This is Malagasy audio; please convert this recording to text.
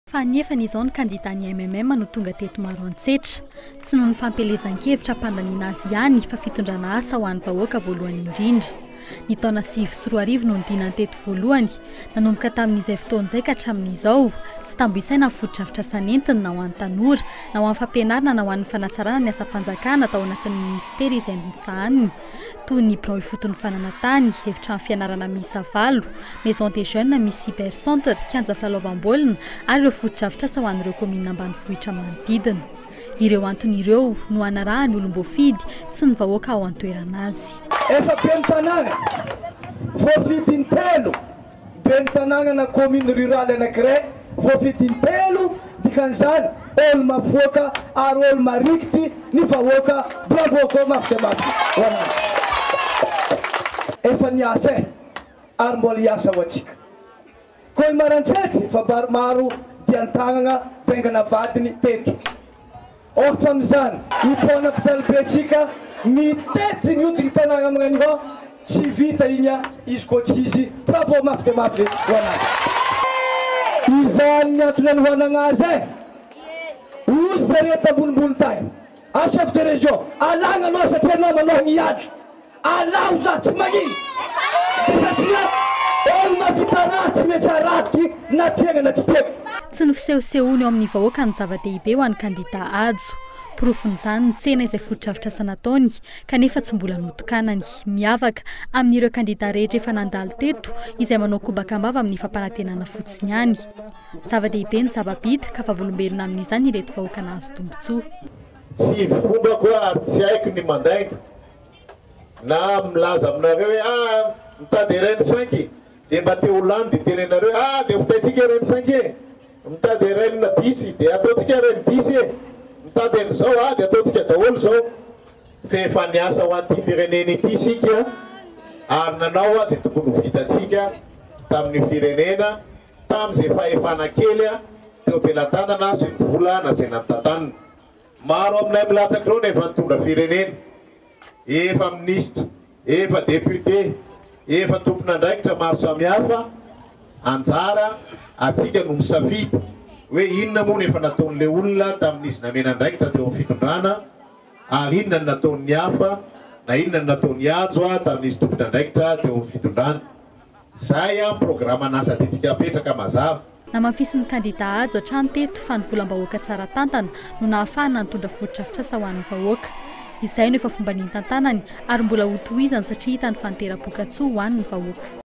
Fa nefa n'izao ny kandidaan'ny MMM no tonga teto Maroantsetra. Tsy noho ny fampelezan-kevitra hampandanina azy ihany fa fitondrana asa ho an'ny vahoaka voalohany indrindra. Ny taona 2024 no nidinany teto voalohany, nanomboka tamin'izay fotoan'izay ka hatramin'izao, tsy tambo isaina ny foto-drafitra sanentiny na ho an'ny tanora, na ho an'ny fampianarana na ho an'ny fanatsarana ny asa-panjakana tao anatin'ny ministera izay nisahaniny, toy ny birao ifotony fananantany, efitrano fianarana miisa 7, maison des jeunes misy cybercentre, kianja filalaovam-baolina ary ireo foto-drafitra asa ho an'ireo komina ambanivohitra manodidina. Ireo antony ireo no anarahany olom-boafidy sy ny vahoaka ao an-toerana azy. Efa bentanana voafidiny telo bentanana na commune rurale anankiray voafidiny telo dikan'izany olo mavoaka ary olo marikitry ny vahoaka bravo ko mafimafy efa niasa ary mbola hiasa ho antsika koa Maroantsetra fa baromaro dia antagnana bengana vadiny teto ohatra amin'izany ipona mpitsalibentsika mitetry miodiny tanàna magnanio tsy vita igny izy koa tsy izy bravo mafy dia mafy ho anazy izany antony anohanana azy ozy zareta ambonimbony tany a chef de région alagna anao satria anao manoha niadro alao za tsy magnino satria olo mavita raha tsy maintsy aratiky na tegna na tsy tegna. Tsy ny fisehosehony eo amin'ny vahoaka ny zava-dehibe ho an'ny kandida Hajo. Porofon'izany ny tsena izay foto-drafitra sanataony kanefa tsy mbola notokanany, miavaka amin'ireo kandida rehetra efa nandalo teto izay manao kobakambava amin'ny fampanantenana fotsiny ihany. Zava-dehibe ny zava-bita ka fa volombelona amin'izany ireto vahoaka nahazo tombotsoa. Tsy fomba koa ary tsy haiko ny mandainga na milaza aminareo hoe mitady reny 5 dia mba teo lany dia tenenareo dia fitaitsika reny 5 mitady reny na 10 dia ataontsika reny 10 mitady an'izao dia ataontsika daholo zao fa efa niasa ho an'ity firenena ity sika ary nanao azy tokony ho vitantsika tamin'ny firenena tamin'izay fahefana kely teo am-pelatanana sy ny vola na zay nantantanana. Maro aminay milatsaka ireo nefa nitondra firenena, efa ministra, efa député, efa tompon'andraikitra maro samihafa, anjara atsika no misafidy hoe inona moa nefa nataon'ilay olona tamin'izy namena andraikitra teo amin'ny fitondrana ary inona ny nataon'ny hafa na inona ny nataon'ny Hajo tamin'izy tompon'andraikitra teo amin'ny fitondrana. Zay programma nasa titsika apetraka mazava. Namafisy ny kandida Hajo hatrany teto fa ny volam-bahoaka tsara tantana no nahafahana nitondra foto-drafitra asa ho an'ny vahoaka. Izay no efa fomba nintantanany ary mbola ho tohizany satria hitany fanitera-pokatsoa ho an'ny vahoaka.